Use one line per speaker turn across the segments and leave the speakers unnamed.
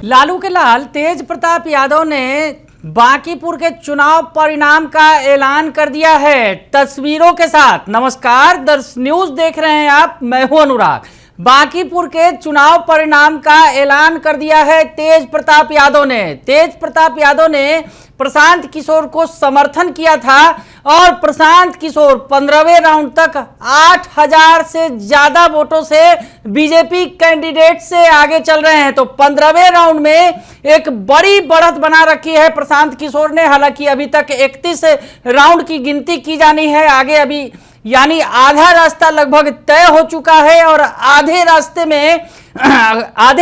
लालू के लाल तेज प्रताप यादव ने बांकीपुर के चुनाव परिणाम का ऐलान कर दिया है तस्वीरों के साथ। नमस्कार, दर्श न्यूज देख रहे हैं आप, मैं हूं अनुराग। बांकीपुर के चुनाव परिणाम का ऐलान कर दिया है तेज प्रताप यादव ने। तेज प्रताप यादव ने प्रशांत किशोर को समर्थन किया था और प्रशांत किशोर 15वें राउंड तक 8000 से ज्यादा वोटों से बीजेपी कैंडिडेट से आगे चल रहे हैं। तो 15वें राउंड में एक बड़ी बढ़त बना रखी है प्रशांत किशोर ने। हालांकि अभी तक 31 राउंड की गिनती की जानी है आगे, अभी यानी आधा रास्ता लगभग तय हो चुका है और आधे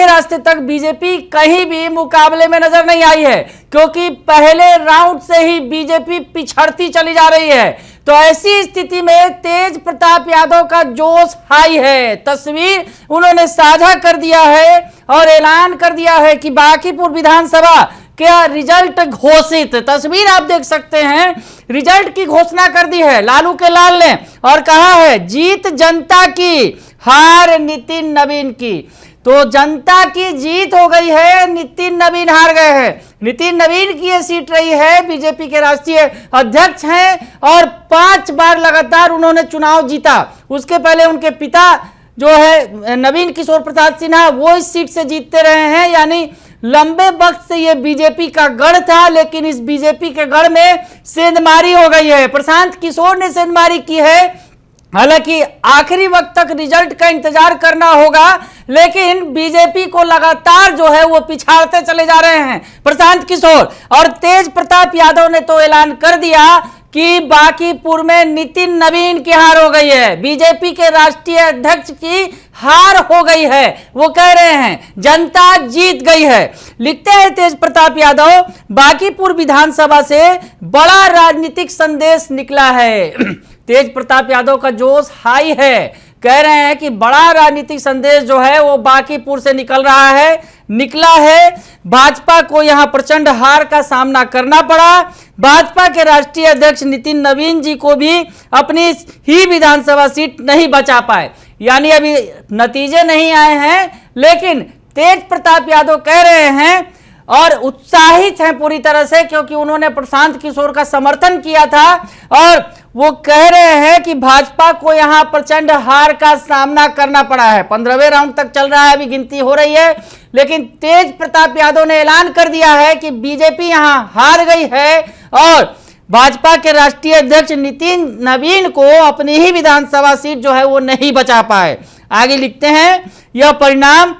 रास्ते तक बीजेपी कहीं भी मुकाबले में नजर नहीं आई है, क्योंकि पहले राउंड से ही बीजेपी पिछड़ती चली जा रही है। तो ऐसी स्थिति में तेज प्रताप यादव का जोश हाई है। तस्वीर उन्होंने साझा कर दिया है और ऐलान कर दिया है कि बांकीपुर विधानसभा क्या रिजल्ट घोषित। तस्वीर आप देख सकते हैं, रिजल्ट की घोषणा कर दी है लालू के लाल ने और कहा है जीत जनता की, हार नितिन नवीन की। तो जनता की जीत हो गई है, नितिन नवीन हार गए हैं। नितिन नवीन की ये सीट रही है, बीजेपी के राष्ट्रीय अध्यक्ष हैं और 5 बार लगातार उन्होंने चुनाव जीता। उसके पहले उनके पिता जो है नवीन किशोर प्रसाद सिन्हा, वो इस सीट से जीतते रहे हैं। यानी लंबे वक्त से ये बीजेपी का गढ़ था, लेकिन इस बीजेपी के गढ़ में सेंधमारी हो गई है। प्रशांत किशोर ने सेंधमारी की है। हालांकि आखिरी वक्त तक रिजल्ट का इंतजार करना होगा, लेकिन बीजेपी को लगातार जो है वो पिछाड़ते चले जा रहे हैं प्रशांत किशोर। और तेज प्रताप यादव ने तो ऐलान कर दिया कि बांकीपुर में नितिन नवीन की हार हो गई है, बीजेपी के राष्ट्रीय अध्यक्ष की हार हो गई है। वो कह रहे हैं जनता जीत गई है। लिखते हैं तेज प्रताप यादव, बांकीपुर विधानसभा से बड़ा राजनीतिक संदेश निकला है। तेज प्रताप यादव का जोश हाई है, कह रहे हैं कि बड़ा राजनीतिक संदेश जो है वो बांकीपुर से निकला है। भाजपा को यहां प्रचंड हार का सामना करना पड़ा। भाजपा के राष्ट्रीय अध्यक्ष नितिन नवीन जी को भी अपनी ही विधानसभा सीट नहीं बचा पाए, यानी अभी नतीजे नहीं आए हैं, लेकिन तेज प्रताप यादव कह रहे हैं और उत्साहित हैं पूरी तरह से, क्योंकि उन्होंने प्रशांत किशोर का समर्थन किया था और वो कह रहे हैं कि भाजपा को यहां प्रचंड हार का सामना करना पड़ा है। 15वें राउंड तक चल रहा है, अभी गिनती हो रही है, लेकिन तेज प्रताप यादव ने ऐलान कर दिया है कि बीजेपी यहां हार गई है और भाजपा के राष्ट्रीय अध्यक्ष नितिन नवीन को अपनी ही विधानसभा सीट जो है वो नहीं बचा पाए। आगे लिखते हैं, यह परिणाम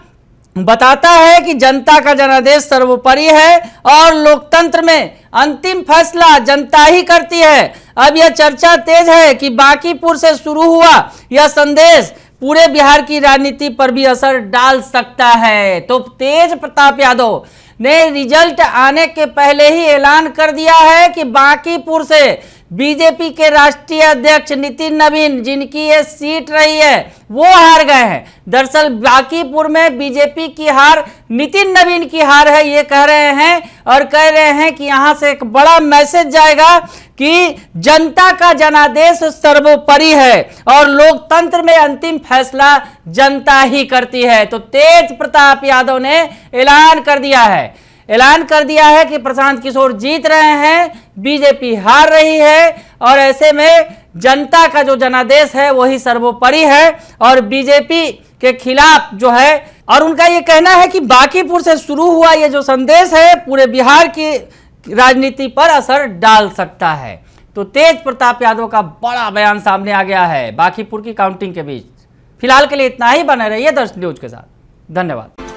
बताता है कि जनता का जनादेश सर्वोपरि है और लोकतंत्र में अंतिम फैसला जनता ही करती है। अब यह चर्चा तेज है कि बांकीपुर से शुरू हुआ यह संदेश पूरे बिहार की राजनीति पर भी असर डाल सकता है। तो तेज प्रताप यादव ने रिजल्ट आने के पहले ही ऐलान कर दिया है कि बांकीपुर से बीजेपी के राष्ट्रीय अध्यक्ष नितिन नवीन, जिनकी ये सीट रही है, वो हार गए हैं। दरअसल बांकीपुर में बीजेपी की हार नितिन नवीन की हार है, ये कह रहे हैं और कह रहे हैं कि यहां से एक बड़ा मैसेज जाएगा कि जनता का जनादेश सर्वोपरि है और लोकतंत्र में अंतिम फैसला जनता ही करती है। तो तेज प्रताप यादव ने ऐलान कर दिया है कि प्रशांत किशोर जीत रहे हैं, बीजेपी हार रही है और ऐसे में जनता का जो जनादेश है वही सर्वोपरि है और बीजेपी के खिलाफ जो है, और उनका ये कहना है कि बांकीपुर से शुरू हुआ ये जो संदेश है पूरे बिहार की राजनीति पर असर डाल सकता है। तो तेज प्रताप यादव का बड़ा बयान सामने आ गया है बांकीपुर की काउंटिंग के बीच। फिलहाल के लिए इतना ही, बने रहिए दर्श न्यूज के साथ। धन्यवाद।